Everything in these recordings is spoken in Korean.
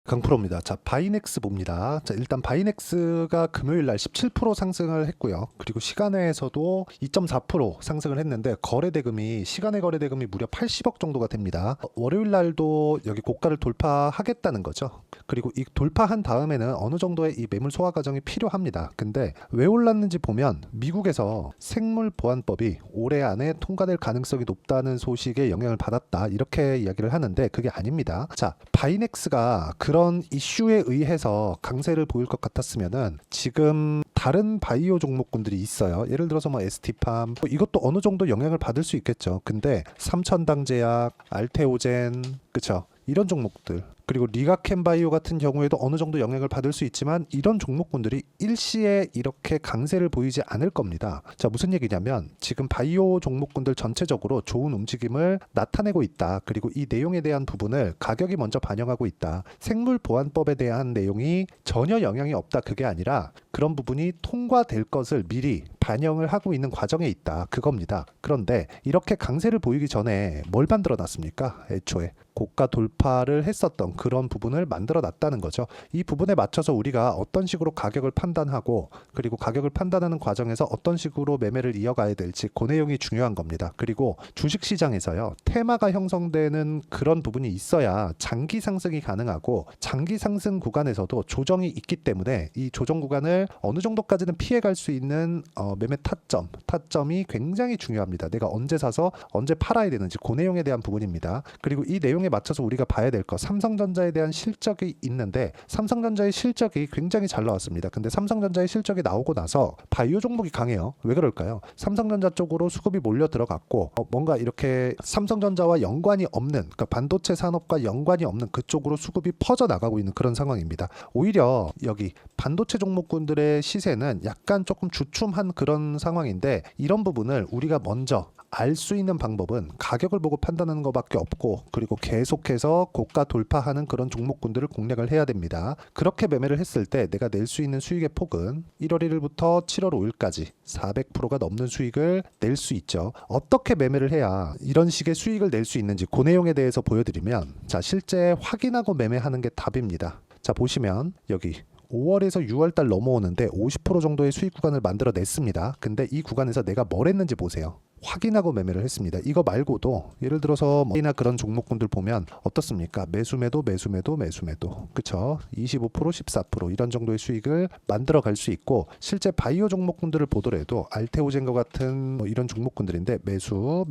강프로입니다. 자, 바이넥스 봅니다. 자, 일단 바이넥스가 금요일 날 17% 상승을 했고요. 그리고 시간외에서도 2.4% 상승을 했는데 시간외 거래 대금이 무려 80억 정도가 됩니다. 월요일 날도 여기 고가를 돌파하겠다는 거죠. 그리고 이 돌파한 다음에는 어느 정도의 이 매물 소화 과정이 필요합니다. 근데 왜 올랐는지 보면 미국에서 생물 보안법이 올해 안에 통과될 가능성이 높다는 소식에 영향을 받았다. 이렇게 이야기를 하는데 그게 아닙니다. 자, 바이넥스가 그런 이슈에 의해서 강세를 보일 것 같았으면은 지금 다른 바이오 종목군들이 있어요. 예를 들어서 뭐 ST팜 이것도 어느 정도 영향을 받을 수 있겠죠. 근데 삼천당제약, 알테오젠, 그쵸? 이런 종목들, 그리고 리가켄바이오 같은 경우에도 어느 정도 영향을 받을 수 있지만 이런 종목군들이 일시에 이렇게 강세를 보이지 않을 겁니다. 자, 무슨 얘기냐면 지금 바이오 종목군들 전체적으로 좋은 움직임을 나타내고 있다. 그리고 이 내용에 대한 부분을 가격이 먼저 반영하고 있다. 생물보안법에 대한 내용이 전혀 영향이 없다. 그게 아니라 그런 부분이 통과될 것을 미리 반영을 하고 있는 과정에 있다. 그겁니다. 그런데 이렇게 강세를 보이기 전에 뭘 만들어 놨습니까? 애초에 고가 돌파를 했었던 그런 부분을 만들어 놨다는 거죠. 이 부분에 맞춰서 우리가 어떤 식으로 가격을 판단하고 그리고 가격을 판단하는 과정에서 어떤 식으로 매매를 이어가야 될지 그 내용이 중요한 겁니다. 그리고 주식시장에서요, 테마가 형성되는 그런 부분이 있어야 장기 상승이 가능하고 장기 상승 구간에서도 조정이 있기 때문에 이 조정 구간을 어느 정도까지는 피해갈 수 있는 매매 타점이 굉장히 중요합니다. 내가 언제 사서 언제 팔아야 되는지 그 내용에 대한 부분입니다. 그리고 이 내용에 맞춰서 우리가 봐야 될 거, 삼성전자에 대한 실적이 있는데 삼성전자의 실적이 굉장히 잘 나왔습니다. 근데 삼성전자의 실적이 나오고 나서 바이오 종목이 강해요. 왜 그럴까요? 삼성전자 쪽으로 수급이 몰려 들어갔고 뭔가 이렇게 삼성전자와 연관이 없는, 그러니까 반도체 산업과 연관이 없는 그쪽으로 수급이 퍼져 나가고 있는 그런 상황입니다. 오히려 여기 반도체 종목군들의 시세는 약간 조금 주춤한 그런 상황인데 이런 부분을 우리가 먼저 알 수 있는 방법은 가격을 보고 판단하는 것밖에 없고, 그리고 계속해서 고가 돌파하는 그런 종목군들을 공략을 해야 됩니다. 그렇게 매매를 했을 때 내가 낼 수 있는 수익의 폭은 1월 1일부터 7월 5일까지 400%가 넘는 수익을 낼 수 있죠. 어떻게 매매를 해야 이런 식의 수익을 낼 수 있는지 그 내용에 대해서 보여드리면, 자, 실제 확인하고 매매하는 게 답입니다. 자, 보시면 여기 5월에서 6월달 넘어오는데 50% 정도의 수익 구간을 만들어 냈습니다. 근데 이 구간에서 내가 뭘 했는지 보세요. 확인하고 매매를 했습니다. 이거 말고도 예를 들어서 뭐나 그런 종목군들 보면 어떻습니까? 매수매도 그쵸? 25% 14% 이런 정도의 수익을 만들어 갈 수 있고, 실제 바이오 종목군들을 보더라도 알테오젠과 같은 뭐 이런 종목군들인데 매수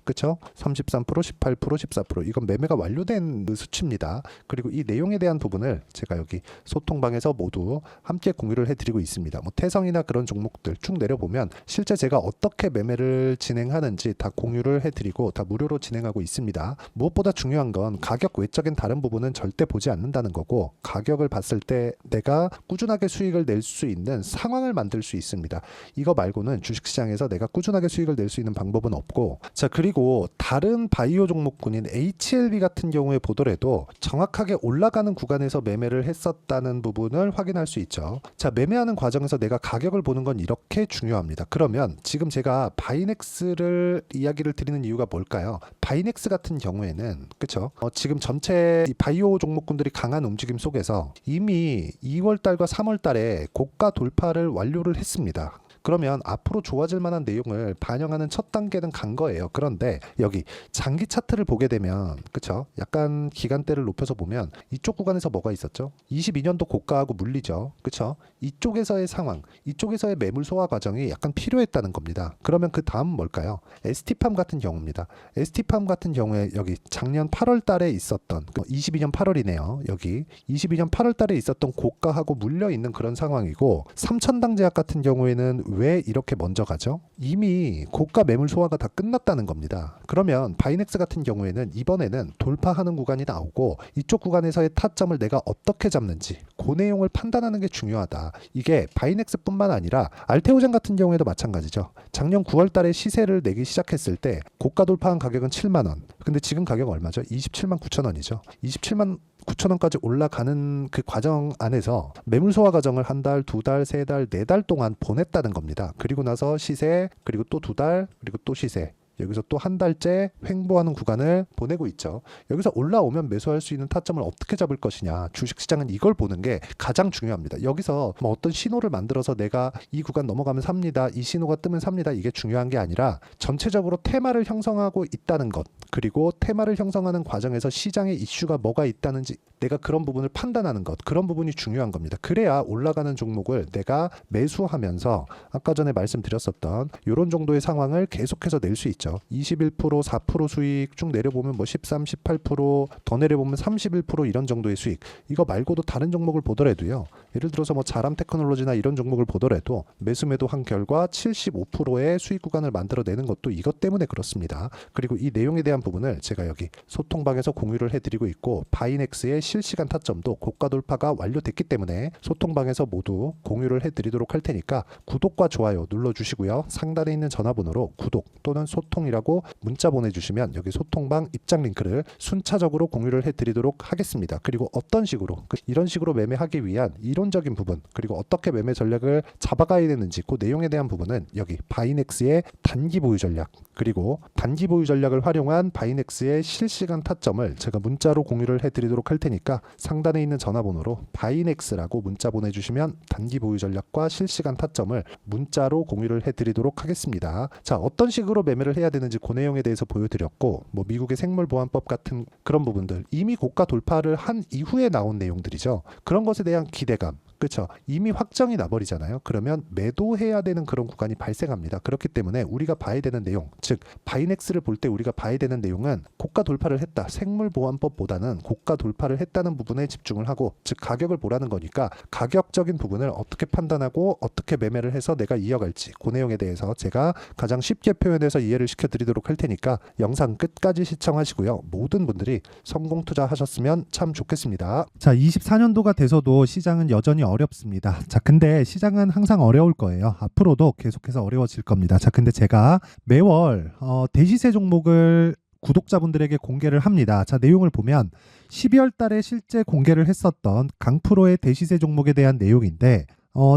그쵸? 33% 18% 14% 이건 매매가 완료된 그 수치입니다. 그리고 이 내용에 대한 부분을 제가 여기 소통방에서 모두 함께 공유를 해드리고 있습니다. 뭐 태성이나 그런 종목들 쭉 내려보면 실제 제가 어떻게 매매를 진행하는지 다 공유를 해드리고 다 무료로 진행하고 있습니다. 무엇보다 중요한 건 가격 외적인 다른 부분은 절대 보지 않는다는 거고, 가격을 봤을 때 내가 꾸준하게 수익을 낼 수 있는 상황을 만들 수 있습니다. 이거 말고는 주식시장에서 내가 꾸준하게 수익을 낼 수 있는 방법은 없고, 자, 그리고 다른 바이오 종목군인 HLB 같은 경우에 보더라도 정확하게 올라가는 구간에서 매매를 했었다는 부분을 확인할 수 있죠. 자, 매매하는 과정에서 내가 가격을 보는 건 이렇게 중요합니다. 그러면 지금 제가 바이넥스를 이야기를 드리는 이유가 뭘까요? 바이넥스 같은 경우에는 그쵸? 지금 전체 이 바이오 종목군들이 강한 움직임 속에서 이미 2월달과 3월달에 고가 돌파를 완료를 했습니다. 그러면 앞으로 좋아질 만한 내용을 반영하는 첫 단계는 간 거예요. 그런데 여기 장기 차트를 보게 되면 그쵸? 약간 기간대를 높여서 보면 이쪽 구간에서 뭐가 있었죠? 22년도 고가하고 물리죠. 그쵸? 이쪽에서의 상황, 이쪽에서의 매물 소화 과정이 약간 필요했다는 겁니다. 그러면 그 다음 뭘까요? ST팜 같은 경우입니다. ST팜 같은 경우에 여기 작년 8월 달에 있었던 22년 8월이네요. 여기 22년 8월 달에 있었던 고가하고 물려 있는 그런 상황이고, 삼천당제약 같은 경우에는 왜 이렇게 먼저 가죠? 이미 고가 매물 소화가 다 끝났다는 겁니다. 그러면 바이넥스 같은 경우에는 이번에는 돌파하는 구간이 나오고 이쪽 구간에서의 타점을 내가 어떻게 잡는지 그 내용을 판단하는 게 중요하다. 이게 바이넥스뿐만 아니라 알테오젠 같은 경우에도 마찬가지죠. 작년 9월 달에 시세를 내기 시작했을 때 고가 돌파한 가격은 7만 원. 근데 지금 가격 얼마죠? 27만 9천 원이죠. 27만 9천 원까지 올라가는 그 과정 안에서 매물 소화 과정을 한 달, 두 달, 세 달, 네 달 동안 보냈다는 겁니다. 그리고 나서 시세, 그리고 또 두 달, 그리고 또 시세. 여기서 또 한 달째 횡보하는 구간을 보내고 있죠. 여기서 올라오면 매수할 수 있는 타점을 어떻게 잡을 것이냐. 주식시장은 이걸 보는 게 가장 중요합니다. 여기서 뭐 어떤 신호를 만들어서 내가 이 구간 넘어가면 삽니다. 이 신호가 뜨면 삽니다. 이게 중요한 게 아니라 전체적으로 테마를 형성하고 있다는 것, 그리고 테마를 형성하는 과정에서 시장에 이슈가 뭐가 있다는지 내가 그런 부분을 판단하는 것, 그런 부분이 중요한 겁니다. 그래야 올라가는 종목을 내가 매수하면서 아까 전에 말씀드렸었던 이런 정도의 상황을 계속해서 낼 수 있죠. 21%, 4% 수익 쭉 내려보면 뭐 13, 18%더 내려보면 31% 이런 정도의 수익. 이거 말고도 다른 종목을 보더라도요. 예를 들어서 뭐 자람 테크놀로지나 이런 종목을 보더라도 매수 매도한 결과 75%의 수익 구간을 만들어내는 것도 이것 때문에 그렇습니다. 그리고 이 내용에 대한 부분을 제가 여기 소통방에서 공유를 해드리고 있고 바이넥스의 실시간 타점도 고가 돌파가 완료됐기 때문에 소통방에서 모두 공유를 해드리도록 할 테니까 구독과 좋아요 눌러주시고요. 상단에 있는 전화번호로 구독 또는 소통이라고 문자 보내주시면 여기 소통방 입장 링크를 순차적으로 공유를 해드리도록 하겠습니다. 그리고 어떤 식으로 이런 식으로 매매하기 위한 이론적인 부분 그리고 어떻게 매매 전략을 잡아가야 되는지 그 내용에 대한 부분은 여기 바이넥스의 단기 보유 전략 그리고 단기 보유 전략을 활용한 바이넥스의 실시간 타점을 제가 문자로 공유를 해드리도록 할 테니까 상단에 있는 전화번호로 바이넥스라고 문자 보내주시면 단기 보유 전략과 실시간 타점을 문자로 공유를 해드리도록 하겠습니다. 자, 어떤 식으로 매매를 해야 되는지 그 내용에 대해서 보여드렸고 뭐 미국의 생물보안법 같은 그런 부분들 이미 고가 돌파를 한 이후에 나온 내용들이죠. 그런 것에 대한 기대감 그렇죠. 이미 확정이 나버리잖아요. 그러면 매도해야 되는 그런 구간이 발생합니다. 그렇기 때문에 우리가 봐야 되는 내용, 즉 바이넥스를 볼 때 우리가 봐야 되는 내용은 고가 돌파를 했다. 생물보안법보다는 고가 돌파를 했다는 부분에 집중을 하고, 즉 가격을 보라는 거니까 가격적인 부분을 어떻게 판단하고 어떻게 매매를 해서 내가 이어갈지 그 내용에 대해서 제가 가장 쉽게 표현해서 이해를 시켜드리도록 할 테니까 영상 끝까지 시청하시고요. 모든 분들이 성공 투자하셨으면 참 좋겠습니다. 자, 24년도가 돼서도 시장은 여전히 어렵습니다. 자, 근데 시장은 항상 어려울 거예요. 앞으로도 계속해서 어려워질 겁니다. 자, 근데 제가 매월 대시세 종목을 구독자분들에게 공개를 합니다. 자, 내용을 보면 12월 달에 실제 공개를 했었던 강프로의 대시세 종목에 대한 내용인데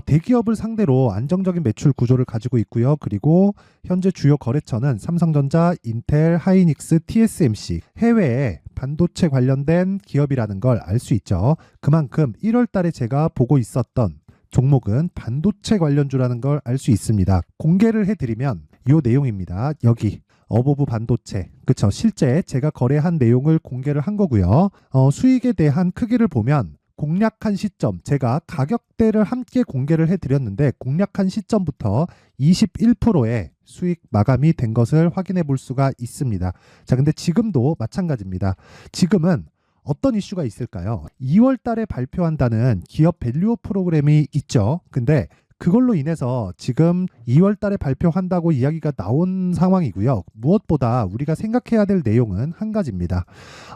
대기업을 상대로 안정적인 매출 구조를 가지고 있고요. 그리고 현재 주요 거래처는 삼성전자, 인텔, 하이닉스, TSMC, 해외에 반도체 관련된 기업이라는 걸 알 수 있죠. 그만큼 1월 달에 제가 보고 있었던 종목은 반도체 관련주라는 걸 알 수 있습니다. 공개를 해드리면 이 내용입니다. 여기 어보브 반도체, 그쵸? 실제 제가 거래한 내용을 공개를 한 거고요. 수익에 대한 크기를 보면 공략한 시점, 제가 가격대를 함께 공개를 해드렸는데 공략한 시점부터 21%의 수익 마감이 된 것을 확인해 볼 수가 있습니다. 자, 근데 지금도 마찬가지입니다. 지금은 어떤 이슈가 있을까요? 2월 달에 발표한다는 기업 밸류업 프로그램이 있죠. 근데 그걸로 인해서 지금 2월 달에 발표한다고 이야기가 나온 상황이고요. 무엇보다 우리가 생각해야 될 내용은 한 가지입니다.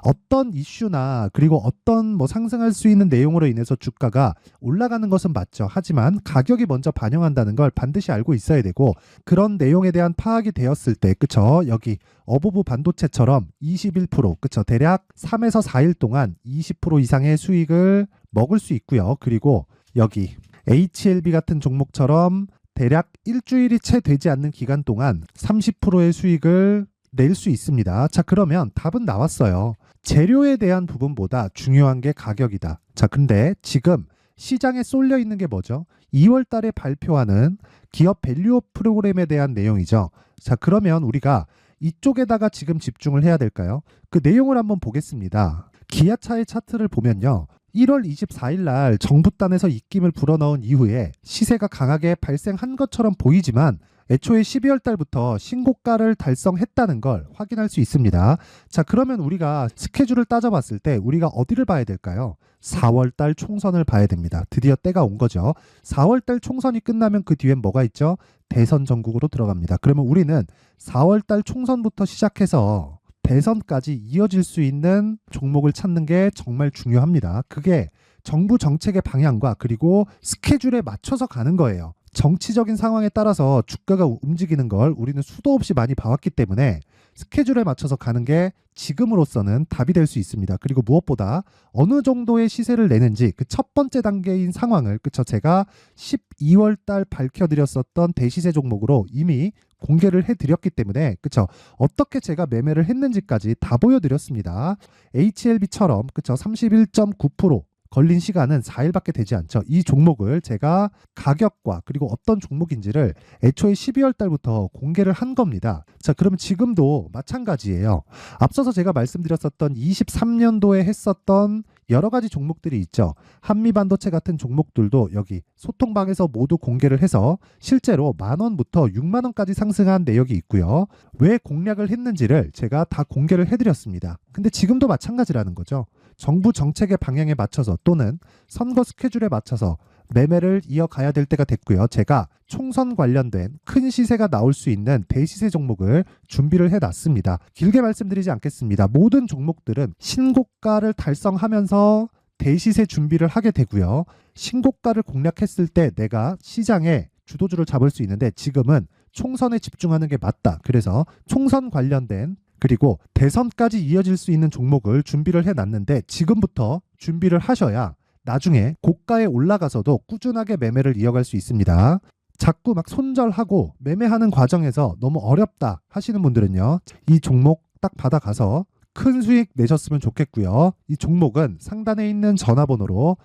어떤 이슈나 그리고 어떤 뭐 상승할 수 있는 내용으로 인해서 주가가 올라가는 것은 맞죠. 하지만 가격이 먼저 반영한다는 걸 반드시 알고 있어야 되고 그런 내용에 대한 파악이 되었을 때 그쵸? 여기 어보브 반도체처럼 21% 그쵸? 대략 3에서 4일 동안 20% 이상의 수익을 먹을 수 있고요. 그리고 여기 HLB 같은 종목처럼 대략 일주일이 채 되지 않는 기간 동안 30%의 수익을 낼 수 있습니다. 자, 그러면 답은 나왔어요. 재료에 대한 부분보다 중요한 게 가격이다. 자, 근데 지금 시장에 쏠려 있는 게 뭐죠? 2월 달에 발표하는 기업 밸류업 프로그램에 대한 내용이죠. 자, 그러면 우리가 이쪽에다가 지금 집중을 해야 될까요? 그 내용을 한번 보겠습니다. 기아차의 차트를 보면요. 1월 24일 날 정부단에서 입김을 불어넣은 이후에 시세가 강하게 발생한 것처럼 보이지만 애초에 12월 달부터 신고가를 달성했다는 걸 확인할 수 있습니다. 자, 그러면 우리가 스케줄을 따져봤을 때 우리가 어디를 봐야 될까요? 4월 달 총선을 봐야 됩니다. 드디어 때가 온 거죠. 4월 달 총선이 끝나면 그 뒤엔 뭐가 있죠? 대선 전국으로 들어갑니다. 그러면 우리는 4월 달 총선부터 시작해서 대선까지 이어질 수 있는 종목을 찾는 게 정말 중요합니다. 그게 정부 정책의 방향과 그리고 스케줄에 맞춰서 가는 거예요. 정치적인 상황에 따라서 주가가 움직이는 걸 우리는 수도 없이 많이 봐왔기 때문에 스케줄에 맞춰서 가는 게 지금으로서는 답이 될 수 있습니다. 그리고 무엇보다 어느 정도의 시세를 내는지 그 첫 번째 단계인 상황을 그쵸? 제가 12월 달 밝혀드렸었던 대시세 종목으로 이미 공개를 해드렸기 때문에 그쵸? 어떻게 제가 매매를 했는지까지 다 보여드렸습니다. HLB처럼 그쵸? 31.9% 걸린 시간은 4일밖에 되지 않죠. 이 종목을 제가 가격과 그리고 어떤 종목인지를 애초에 12월 달부터 공개를 한 겁니다. 자, 그러면 지금도 마찬가지예요. 앞서서 제가 말씀드렸었던 23년도에 했었던 여러 가지 종목들이 있죠. 한미반도체 같은 종목들도 여기 소통방에서 모두 공개를 해서 실제로 10,000원부터 60,000원까지 상승한 내역이 있고요. 왜 공략을 했는지를 제가 다 공개를 해드렸습니다. 근데 지금도 마찬가지라는 거죠. 정부 정책의 방향에 맞춰서 또는 선거 스케줄에 맞춰서 매매를 이어가야 될 때가 됐고요. 제가 총선 관련된 큰 시세가 나올 수 있는 대시세 종목을 준비를 해놨습니다. 길게 말씀드리지 않겠습니다. 모든 종목들은 신고가를 달성하면서 대시세 준비를 하게 되고요. 신고가를 공략했을 때 내가 시장에 주도주를 잡을 수 있는데 지금은 총선에 집중하는 게 맞다. 그래서 총선 관련된 그리고 대선까지 이어질 수 있는 종목을 준비를 해놨는데 지금부터 준비를 하셔야 나중에 고가에 올라가서도 꾸준하게 매매를 이어갈 수 있습니다. 자꾸 막 손절하고 매매하는 과정에서 너무 어렵다 하시는 분들은요. 이 종목 딱 받아가서 큰 수익 내셨으면 좋겠고요. 이 종목은 상단에 있는 전화번호로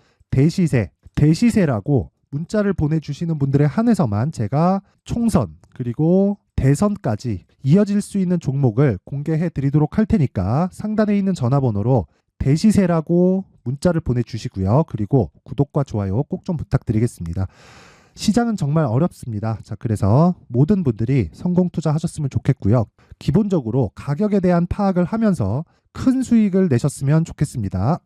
대시세라고 문자를 보내주시는 분들에 한해서만 제가 총선 그리고 대선까지 이어질 수 있는 종목을 공개해 드리도록 할 테니까 상단에 있는 전화번호로 대시세라고 문자를 보내주시고요. 그리고 구독과 좋아요 꼭 좀 부탁드리겠습니다. 시장은 정말 어렵습니다. 자, 그래서 모든 분들이 성공 투자하셨으면 좋겠고요. 기본적으로 가격에 대한 파악을 하면서 큰 수익을 내셨으면 좋겠습니다.